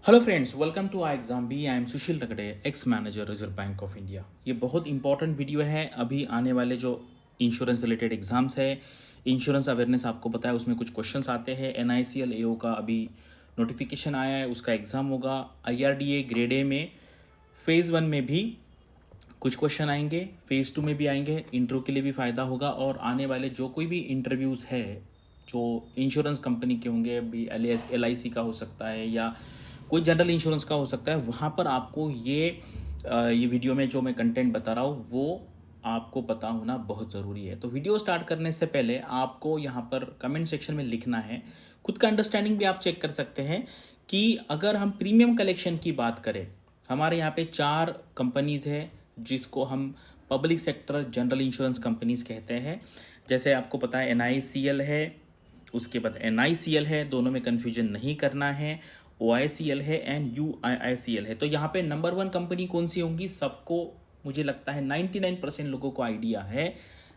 Hello friends, welcome to I exam B. I am Sushil Ragade, ex manager Reserve Bank of India. ये बहुत important video है। अभी आने वाले जो इंश्योरेंस रिलेटेड एग्जाम्स है, इंश्योरेंस अवेयरनेस आपको पता है, उसमें कुछ क्वेश्चंस आते हैं। NICL AO का अभी नोटिफिकेशन आया है, उसका एग्ज़ाम होगा। IRDA ग्रेड ए में फेज़ 1 में भी कुछ क्वेश्चन आएंगे, फेज़ 2 में भी आएंगे। इंटरव्यू के लिए भी फ़ायदा होगा। और आने वाले जो कोई भी इंटरव्यूज़ है जो इंश्योरेंस कंपनी के होंगे, अभी LIC का हो सकता है या कोई जनरल इंश्योरेंस का हो सकता है, वहाँ पर आपको ये वीडियो में जो मैं कंटेंट बता रहा हूँ वो आपको पता होना बहुत ज़रूरी है। तो वीडियो स्टार्ट करने से पहले आपको यहाँ पर कमेंट सेक्शन में लिखना है। खुद का अंडरस्टैंडिंग भी आप चेक कर सकते हैं कि अगर हम प्रीमियम कलेक्शन की बात करें, हमारे यहाँ पे 4 कंपनीज़ हैं जिसको हम public sector general insurance companies कहते हैं। जैसे आपको पता है NICL है, उसके बाद NICL है, दोनों में कन्फ्यूजन नहीं करना है। OICL है एंड UIICL है। तो यहाँ पे नंबर 1 कंपनी कौन सी होंगी, सबको मुझे लगता है 99% लोगों को आइडिया है।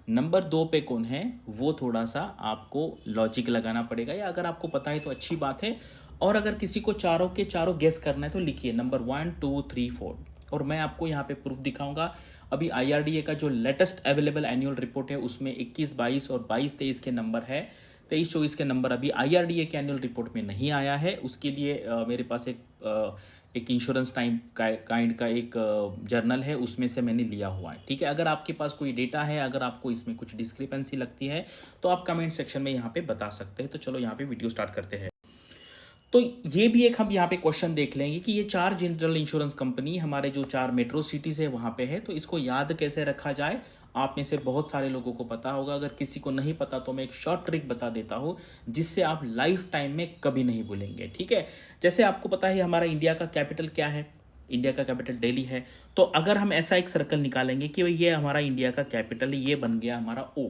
नंबर 2 पे कौन है वो थोड़ा सा आपको लॉजिक लगाना पड़ेगा, या अगर आपको पता है तो अच्छी बात है। और अगर किसी को चारों के चारों गेस करना है तो लिखिए नंबर 1 2 3 4। और मैं आपको यहाँ पे प्रूफ दिखाऊंगा। अभी IRDA का जो लेटेस्ट अवेलेबल एनुअल रिपोर्ट है उसमें 21 22 और 22 23 के नंबर है। 23 24 के नंबर अभी IRDA के एनुअल रिपोर्ट में नहीं आया है। उसके लिए मेरे पास एक इंश्योरेंस टाइम काइंड का एक जर्नल है, उसमें से मैंने लिया हुआ है। ठीक है, अगर आपके पास कोई डेटा है, अगर आपको इसमें कुछ डिस्क्रिपेंसी लगती है तो आप कमेंट सेक्शन में यहाँ पे बता सकते हैं। तो चलो यहाँ पे वीडियो स्टार्ट करते हैं। तो ये भी एक हम यहाँ पे क्वेश्चन देख लेंगे कि ये 4 जनरल इंश्योरेंस कंपनी हमारे जो 4 मेट्रो सिटीज़ है वहाँ पे है, तो इसको याद कैसे रखा जाए। आप में से बहुत सारे लोगों को पता होगा, अगर किसी को नहीं पता तो मैं एक शॉर्ट ट्रिक बता देता हूँ जिससे आप लाइफ टाइम में कभी नहीं भूलेंगे। ठीक है, जैसे आपको पता है हमारा इंडिया का कैपिटल क्या है, इंडिया का कैपिटल दिल्ली है। तो अगर हम ऐसा एक सर्कल निकालेंगे कि भाई ये हमारा इंडिया का कैपिटल है, ये बन गया हमारा O।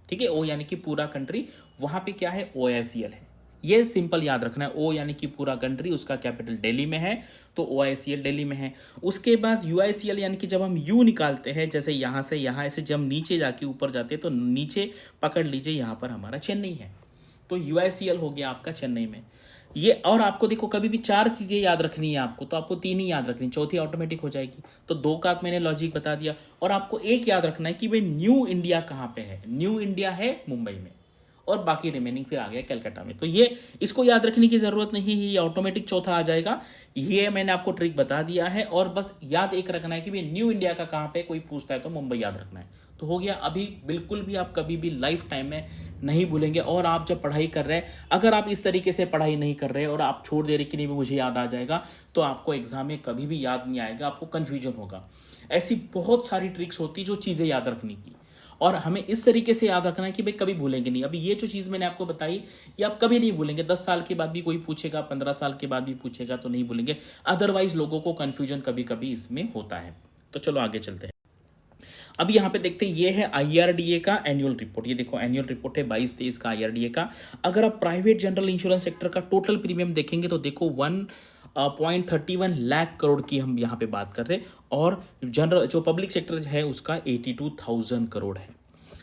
ठीक है, O यानी कि पूरा कंट्री, वहाँ पे क्या है, OICL है। ये सिंपल याद रखना है, O यानी कि पूरा कंट्री, उसका कैपिटल दिल्ली में है तो OICL दिल्ली में है। उसके बाद UICL यानी कि जब हम U निकालते हैं, जैसे यहाँ से यहाँ ऐसे जब नीचे जाके ऊपर जाते हैं तो नीचे पकड़ लीजिए, यहाँ पर हमारा चेन्नई है। तो UICL हो गया आपका चेन्नई में। ये और आपको देखो कभी भी 4 चीज़ें याद रखनी है आपको, तो आपको 3 ही याद रखनी, चौथी ऑटोमेटिक हो जाएगी। तो 2 का मैंने लॉजिक बता दिया। और आपको एक याद रखना है कि भाई न्यू इंडिया कहाँ पे है, न्यू इंडिया है मुंबई में, और बाकी रिमेनिंग फिर आ गया कलकत्ता में। तो ये इसको याद रखने की ज़रूरत नहीं है, ये ऑटोमेटिक चौथा आ जाएगा। ये मैंने आपको ट्रिक बता दिया है। और बस याद एक रखना है कि भाई न्यू इंडिया का कहाँ पे, कोई पूछता है तो मुंबई याद रखना है। तो हो गया। अभी बिल्कुल भी आप कभी भी लाइफ टाइम में नहीं भूलेंगे। और आप जब पढ़ाई कर रहे हैं, अगर आप इस तरीके से पढ़ाई नहीं कर रहे और आप छोड़ दे रहे कि नहीं मुझे याद आ जाएगा, तो आपको एग्जाम में कभी भी याद नहीं आएगा, आपको कन्फ्यूजन होगा। ऐसी बहुत सारी ट्रिक्स होती जो चीज़ें याद रखने की, और हमें इस तरीके से याद रखना है कि भाई कभी भूलेंगे नहीं। अभी ये जो चीज़ मैंने आपको बताई ये आप कभी नहीं भूलेंगे। 10 साल के बाद भी कोई पूछेगा, 15 साल के बाद भी पूछेगा तो नहीं भूलेंगे। अदरवाइज लोगों को कन्फ्यूजन कभी कभी इसमें होता है। तो चलो आगे चलते हैं। अब यहाँ पे देखते हैं, ये है IRDA का एनुअल रिपोर्ट। ये देखो एनुअल रिपोर्ट है 22-23 का IRDA का। अगर आप प्राइवेट जनरल इंश्योरेंस सेक्टर का टोटल प्रीमियम देखेंगे तो देखो 1.31 लाख करोड़ की हम यहाँ पे बात कर रहे हैं। और जनरल जो पब्लिक सेक्टर है उसका 82,000 करोड़ है।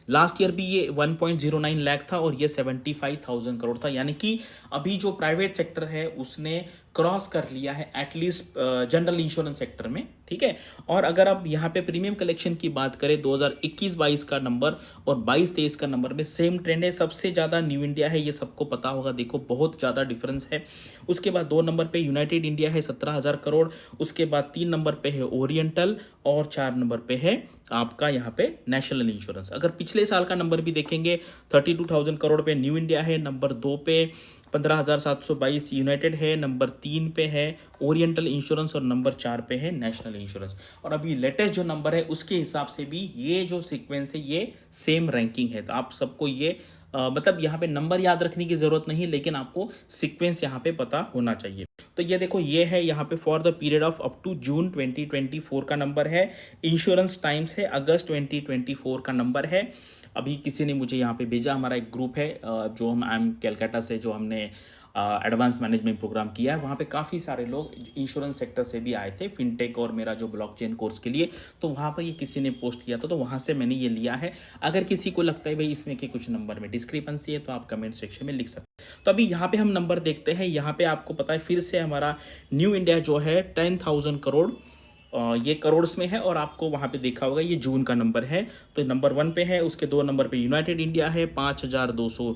लास्ट ईयर भी ये 1.09 लाख था और ये 75,000 करोड़ था। यानी कि अभी जो प्राइवेट सेक्टर है उसने क्रॉस कर लिया है एटलीस्ट जनरल इंश्योरेंस सेक्टर में। ठीक है, और अगर आप यहाँ पे प्रीमियम कलेक्शन की बात करें 2021-22 का नंबर और 22-23 का नंबर में सेम ट्रेंड है। सबसे ज़्यादा न्यू इंडिया है, ये सबको पता होगा। देखो बहुत ज़्यादा डिफरेंस है। उसके बाद 2 नंबर पे यूनाइटेड इंडिया है 17,000 करोड़। उसके बाद 3 नंबर पे है ओरिएंटल और 4 नंबर पे है आपका यहाँ पे नेशनल इंश्योरेंस। अगर पिछले साल का नंबर भी देखेंगे 32,000 करोड़ पे न्यू इंडिया है, नंबर 2 पे 15,722 यूनाइटेड है, नंबर 3 पे है ओरिएंटल इंश्योरेंस और नंबर 4 पे है नेशनल इंश्योरेंस। और अभी लेटेस्ट जो नंबर है उसके हिसाब से भी ये जो सीक्वेंस है ये सेम रैंकिंग है। तो आप सबको ये मतलब यहाँ पे नंबर याद रखने की ज़रूरत नहीं, लेकिन आपको सीक्वेंस यहाँ पे पता होना चाहिए। तो ये देखो ये है यहाँ पे for the period of up to June 2024 का नंबर है। इंश्योरेंस टाइम्स है अगस्त 2024 का नंबर है। अभी किसी ने मुझे यहाँ पे भेजा, हमारा एक ग्रुप है जो हम आई एम कैलकाटा से जो हमने एडवांस मैनेजमेंट प्रोग्राम किया है। वहाँ पे काफ़ी सारे लोग इंश्योरेंस सेक्टर से भी आए थे, फिनटेक और मेरा जो ब्लॉकचेन कोर्स के लिए। तो वहाँ पर ये किसी ने पोस्ट किया था, तो वहाँ से मैंने ये लिया है। अगर किसी को लगता है भाई इसमें के कुछ नंबर में डिस्क्रिपेंसी है तो आप कमेंट सेक्शन में लिख सकते हैं। तो अभी यहाँ पे हम नंबर देखते हैं। यहाँ पे आपको पता है फिर से हमारा न्यू इंडिया जो है 10,000 करोड़, ये करोड़्स में है। और आपको वहाँ पे देखा होगा ये जून का नंबर है, तो नंबर 1 पे है। उसके 2 नंबर पे यूनाइटेड इंडिया है, 5,200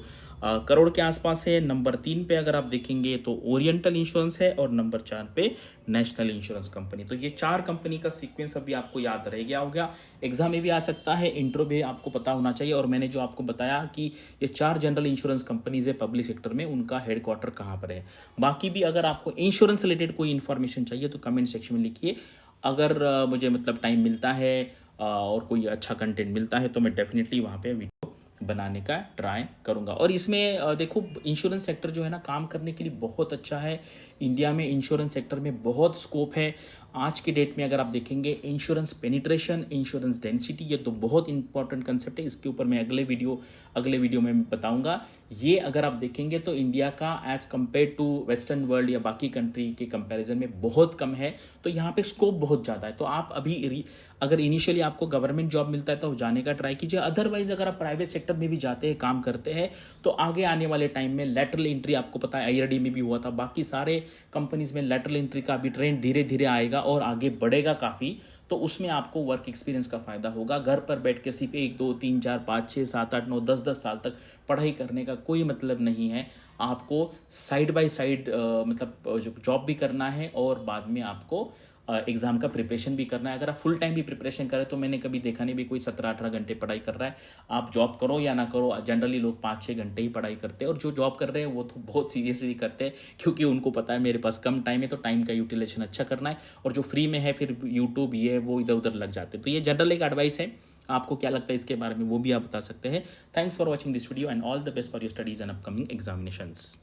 करोड़ के आसपास है। नंबर 3 पे अगर आप देखेंगे तो ओरिएंटल इंश्योरेंस है, और नंबर 4 पे नेशनल इंश्योरेंस कंपनी। तो ये 4 कंपनी का सीक्वेंस अभी आपको याद रह गया होगा, एग्जाम में भी आ सकता है, इंट्रो भी आपको पता होना चाहिए। और मैंने जो आपको बताया कि ये 4 जनरल इंश्योरेंस कंपनीज है पब्लिक सेक्टर में, उनका हेडक्वार्टर कहाँ पर है। बाकी भी अगर आपको इंश्योरेंस रिलेटेड कोई इन्फॉर्मेशन चाहिए तो कमेंट सेक्शन में लिखिए। अगर मुझे मतलब टाइम मिलता है और कोई अच्छा कंटेंट मिलता है तो मैं डेफिनेटली वहाँ पे वीडियो बनाने का ट्राई करूँगा। और इसमें देखो इंश्योरेंस सेक्टर जो है ना काम करने के लिए बहुत अच्छा है। इंडिया में इंश्योरेंस सेक्टर में बहुत स्कोप है। आज की डेट में अगर आप देखेंगे इंश्योरेंस पेनिट्रेशन, इंश्योरेंस डेंसिटी, ये तो बहुत इंपॉर्टेंट कंसेप्ट है। इसके ऊपर मैं अगले वीडियो में बताऊंगा। ये अगर आप देखेंगे तो इंडिया का as compare to western world या बाकी कंट्री के कंपैरिजन में बहुत कम है। तो यहाँ पे स्कोप बहुत ज़्यादा है। तो आप अभी अगर इनिशियली आपको गवर्नमेंट जॉब मिलता है तो जाने का ट्राई कीजिए। अदरवाइज अगर आप प्राइवेट सेक्टर में भी जाते हैं, काम करते हैं, तो आगे आने वाले टाइम में लेटरल एंट्री, आपको पता है आईआरडी में भी हुआ था, बाकी सारे कंपनीज में लेटरल एंट्री का भी ट्रेंड धीरे धीरे आएगा और आगे बढ़ेगा काफ़ी। तो उसमें आपको वर्क एक्सपीरियंस का फ़ायदा होगा। घर पर बैठ के सिर्फ 1 2 3 4 5 6 7 8 9 10 साल तक पढ़ाई करने का कोई मतलब नहीं है। आपको साइड बाय साइड मतलब जो जॉब भी करना है और बाद में आपको एग्ज़ाम का प्रिपरेशन भी करना है। अगर आप फुल टाइम भी प्रिपरेशन करें तो मैंने कभी देखा नहीं भी कोई 17-18 घंटे पढ़ाई कर रहा है। आप जॉब करो या ना करो, जनरली लोग 5-6 घंटे ही पढ़ाई करते हैं। और जो जॉब कर रहे हैं वो तो बहुत सीरियसली करते हैं, क्योंकि उनको पता है मेरे पास कम टाइम है, तो टाइम का यूटिलाइजेशन अच्छा करना है। और जो फ्री में है फिर यूट्यूब ये वो इधर उधर लग जाते हैं। तो ये जनरल एक एडवाइस है। आपको क्या लगता है इसके बारे में वो भी आप बता सकते हैं। Thanks for watching this video and all the best for your studies and upcoming examinations.